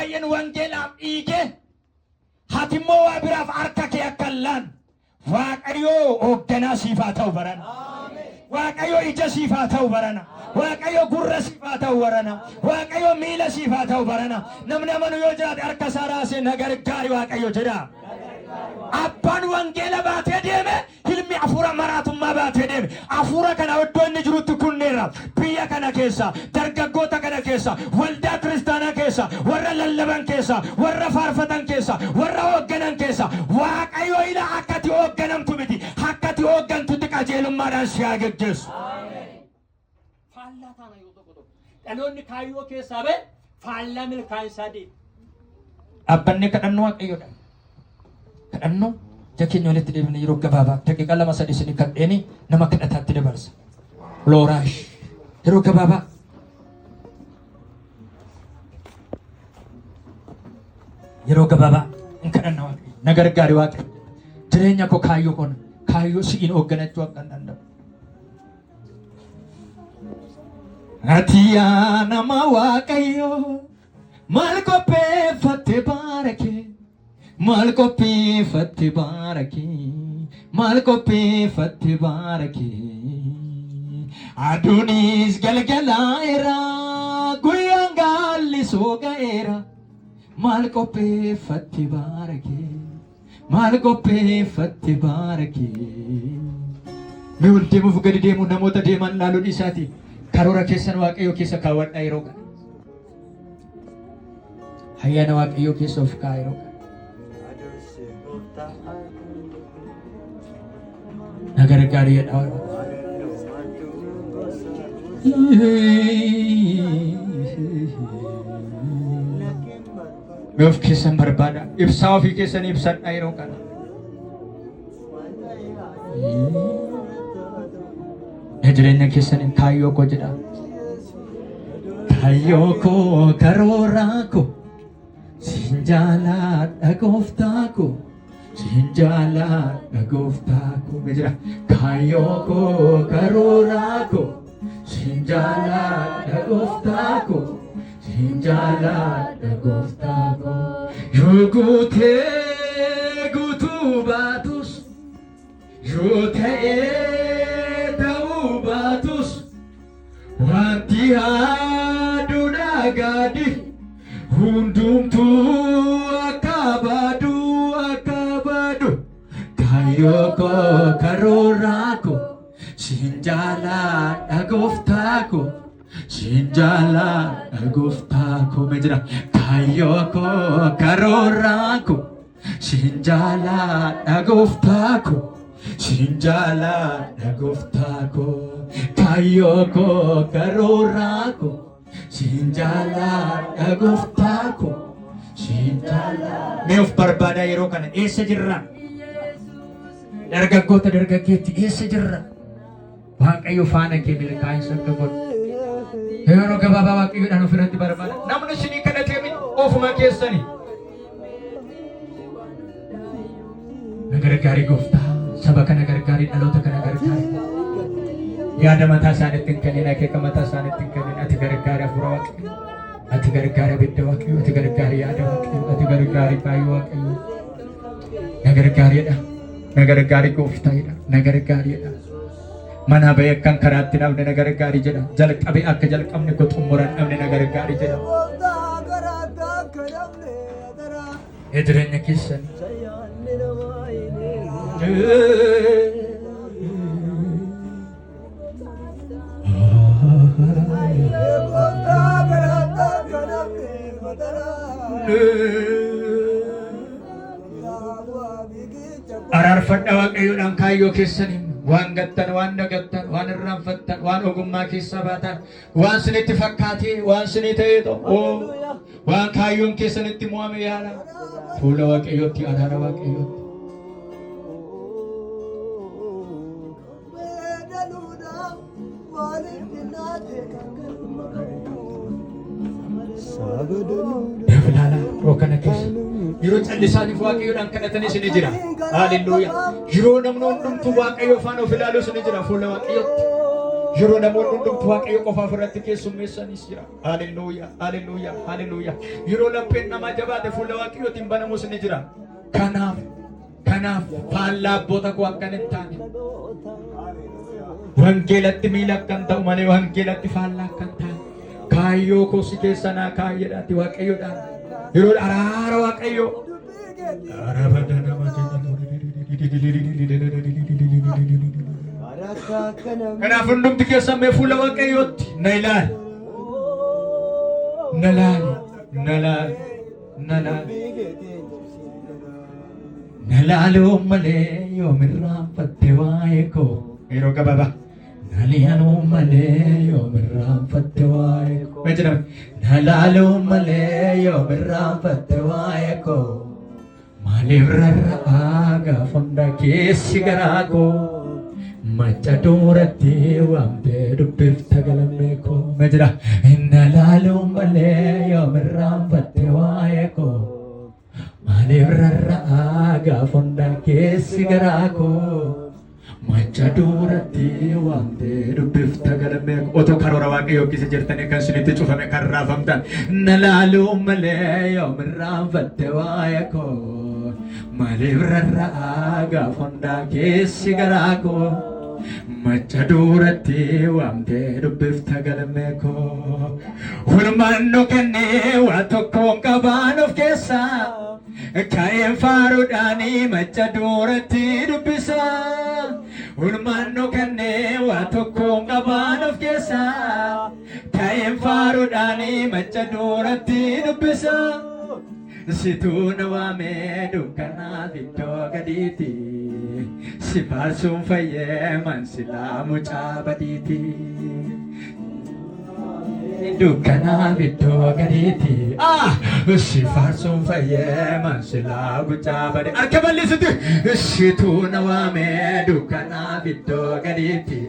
baay'een wangeelaaf dhiige hatimmoo waa biraaf harka kee akka laan Waaqayyoo hoogganaa siif haa ta'u barana. Waaqayyoo ija siif haa ta'u barana. Waaqayyoo gurra siif haa ta'u barana. Waaqayyoo miila siif haa ta'u barana. Namni amanu yoo jiraate harka isaa raasee na gargaari Waaqayyo jedha. Abbaan wangeela baatee deeme ilmi hafuura maraatummaa baatee deeme. Hafuura kana iddoo inni jirutti kunneera. Biyya kana keessa, dargaggoota kana keessa, waldaa kiristaanaa keessa, warra lallaban keessa, warra faarfatan keessa, warra hoogganan keessa. Waaqayyo ila akkati hoogganamtu miti. Akkati hooggantutti qajeelummaadhaan si haa geggeessu. Faallaa taana yoo tokko dhaloonni kaayyoo keessaa ba'e faallaa milkaa'in isaa deema. Abbanni kadhannoo Waaqayyoodha. Kadhannoo jakeenya walitti deebinee yeroo gabaabaa daqiiqaa 2-3 isin kadheeni nama kadhataatti dabarsa. Looraash yeroo gabaabaa in kadhanna Waaqayyo na gargaari Waaqayyo jireenya koo kaayyoo si'iin hoogganachuu akka hin danda'u. Ati yaa nama Waaqayyo maal qopheeffatte baara kee. Maal qopheeffatte baara kee. Maal qopheeffatte baara kee. Aduunis galgalaa'eera guyyaan gaallisoo ga'eera. Maal qopheeffatte baara kee. Maal qopheeffatte baara kee. Mee ol deemuuf gadi deemu namoota deeman laaluun isaati. Karoora keessan Waaqayyoo keessa kaawwadhaa yeroo kana. Ayyaana Waaqayyoo keessa of kaa'aa yeroo kana. Na gargaariidha. Mee of keessan barbaada. Ibsaa ofii keessan ibsadhaa yeroo kana. Jireenya keessaniin kaayyoo koo jedha. Kaayyoo koo karooraa koo siin jaaladha gooftaa koo. Siin jaaladha gooftaa koo. Jira kaayyoo koo karooraa koo siin jaaladha gooftaa koo. Siin jaaladha gooftaa koo. Yoo guutee guutuu baatus yoo ta'ee ta'uu baatus wanti haadhuudha gaadi hundumtuu akka baadu. Kaayyoo koo karooraa koo siin jaaladha gooftaa koo. Siin jaaladha gooftaa koo. Jira kaayyoo koo karooraa koo siin jaaladha gooftaa koo. Siin jaaladha gooftaa koo. Kaayyoo koo karooraa koo siin jaaladha gooftaa koo. Siin jaaladha. Mee of barbaada yeroo kana eessa jirra? Dargaggoota dargaggeetti eessa jirra? Waaqayyo faana kee milkaa'insa akka godhu. Yeroo gabaabaa Waaqayyoodhaan ofirratti barbaada. Namni isinii kadhatee miti ofuma keessanii. Na gargaari gooftaa. Saba kana gargaari, dhaloota kana gargaari. Yaada mataa isaaniitti hin kennin, akeeka mataa isaaniitti hin kennin. Ati gargaari hafuura Waaqayyo. Ati gargaari abidda Waaqayyo. Ati gargaari yaada Waaqayyo. Ati gargaari kaayyoo Waaqayyo. Na gargaariidha. Na gargaari gooftaadha. Na gargaariidha. Mana ba'ee akkan karaatti dhabne na gargaari jedha. Jalqabee akka jalqabne koo xumuran dhabne na gargaari jedha. Jireenya keessan araarfadha Waaqayyoodhaan kaayyoo keessaniin waan gattan, waan dagattan, waan irraanfattan, waan ogummaa keessa baatan, waan sinitti fakkaatee, waan sinii ta'ee ta'u, waan kaayyoon keessanitti mo'ame yaala. Fuula Waaqayyootti, araara Waaqayyootti. Dabalala rookana keessa yeroo callisaaniif Waaqayyoodhaan kadhatanis ni jira. Haalelluuyaa. Yeroo namni hundumtuu Waaqayyo faana of ilaalus ni jira fuula Waaqayyootti. yeroo namoonni hundumtu waaqayyo qofaaf irratti keessummeessanis jira. Haleluuyaa, haleluuyaa, haleluuyaa. Yeroo lapheen namaa jabaate fuula waaqayyootiin banamus ni jira. Kanaaf faallaa abboota koo akkan hin taane wangeelatti miila akkan ta'u malee wangeelatti faallaa akkan taane kaayyoo koo si keessa naa kaayyeedhaati waaqayyoodhaan yeroo araara waaqayyoo kanaaf hundumti keessan mee fuula waaqayyootti na ilaali, na ilaali, na ilaali, na ilaali. Na ilaaluu malee yoom irraanfatte waa'ee koo yeroo gabaabaa. Na ilaaluu malee yoom irraanfatte waa'ee koo. Na ilaaluu malee yoom irraanfatte waa'ee koo. Maaliif rarra'aa gaafa hunda keessi garaa koo. Macha duratti waamtee dubbifta galmee koo. Na ilaaluu malee yoom irraanfatte waa'ee koo. Maaliif rarra'aa gaafa hunda keessi garaa koo. Macha duratti waamtee dubbifta galmee koo. Otoo karoora waaqayyoo keessa jirtanii kan isinitti cufame kan raafamtan. Na ilaaluu malee yoom irraanfatte waa'ee koo. Maaliif rarra'aa gaafa hunda keessi garaa koo. Macha duratti waamtee dubbifta galmee koo. Walumaannoo kennee waa tokkoon qabaan of keessaa. Kaayeen faaruudhaanii macha duratti dubbisa. Walumaannoo kennee waa tokkoon qabaan of keessaa. Kaayeen faaruudhaanii macha duratti dubbisa. Situu na waamee dukkanaaf iddoo gadiiti. Si faarsuun fayyee mansilaa mucaa badiiti. Dukkanaaf iddoo gadiiti. Si faarsuun fayyee mansilaa mucaa badiiti. Harka bal'isitti. Situu na waamee dukkanaaf iddoo gadiiti.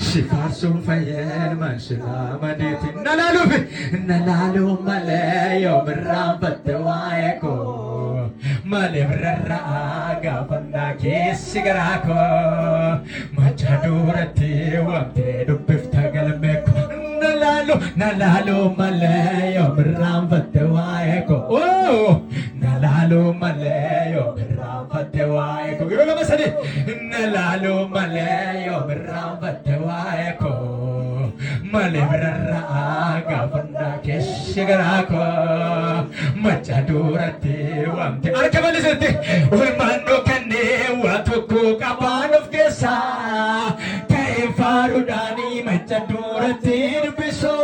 Si faarsuun fayyee mansilaa badiiti. Na ilaaluu malee yoom irraanfatte waa'ee koo. Maaliif rarra'aa gaafa hunda keessi garaa koo. Macha duratti waamtee dubbifta galmee koo. Na ilaaluu malee yoom irraanfatte waa'ee koo. Na ilaaluu malee yoom irraanfatte waa'ee koo. Yeroo lama sadii. Na ilaaluu malee yoom irraanfatte waa'ee koo. Maaliif rarra'aa gaafa hunda keessi garaa koo. Macha duratti waamtee harka bal'isitti. Walumaannoo kennee waa tokko qabaan of keessaa. Kaayeen faaruudhaanii macha duratti dubbisu.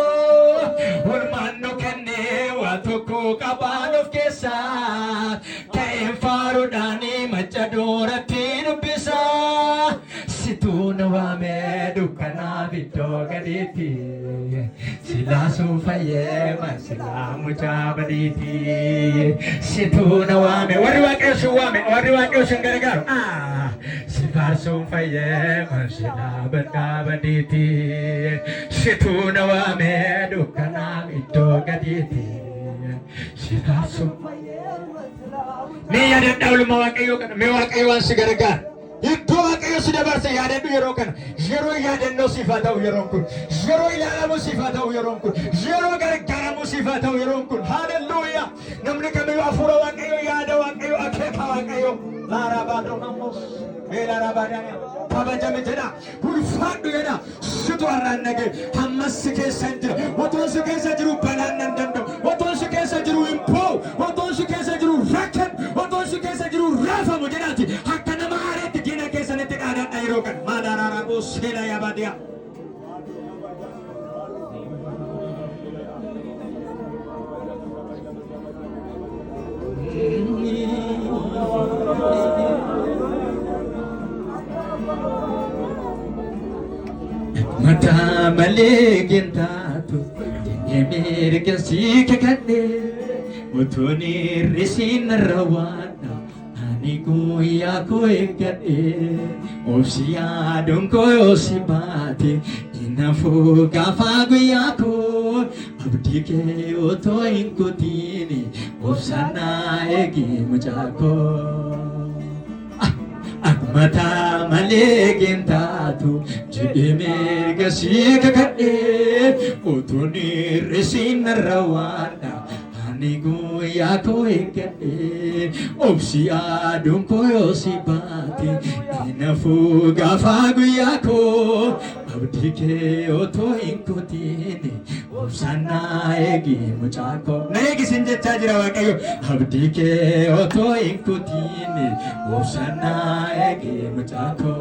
Walumaannoo kennee waa tokko qabaan of keessaa. Kaayeen faaruudhaanii macha duratti dubbisa. Situu na waamee dukkanaaf iddoo gadiiti. Silaasuu fayyee mansilaa mucaa badiiti. Situu na waamee warri waaqayyo sin waame warri waaqayyo sin gargaaru. Si faarsuun fayyee mansilaa mucaa badiiti. Situu na waamee dukkanaaf iddoo gadiiti. Si faarsuun mee yaadadhaa oolmaa waaqayyoo kana mee waaqayyo waan si gargaaru. Iddoo waaqayyo si dabarse yaadadhu yeroo kana. Yeroo yaadannoo siif haa ta'u yeroon kun. Yeroo ilaalamuu siif haa ta'u yeroon kun. Yeroo gargaaramuu siif haa ta'u yeroon kun. Haleluuyaa. Namni kamiyyuu hafuura waaqayyo yaada waaqayyo akeeka waaqayyo. Laarabaadoo namoos. Laarabaadhaa. Kabajame jedha. Ulfaadhu jedha. Situ har'aan dhagee. Hammas si keessa hin jira. Otoon si keessa jiru balaan nan danda'u. Otoon si keessa jiru hin boo'u. Otoon si keessa jiru rakkan. Otoon si keessa jiru raafamu jedhaati. Akka nama aareetti diina keessanitti dhaadadha yeroo kan. Maalaaraaboo seela yaabadiyaa. Mataa malee gentaatu mirkansi kakadhe utuun irrisiin raawwadha ani guyyaa koo eeggadhe obsi yaaduun koo si baate inaafuu gaafa guyyaa koo abdii kee otoo hin kutiini obsanaa eegi mucaa koo. mata malegin taatu jedhee gasii kakadhe otoni resin rawada ani guyyaa koo eeggadhe obsi aduun koo yoo si baate inafuu gaafa guyyaa koo abdii kee otoo hin kutine obsannaa eegi mucaa koo na eegisin jechaa jira Waaqayyo abdii kee otoo hin kutine obsannaa eegi mucaa koo.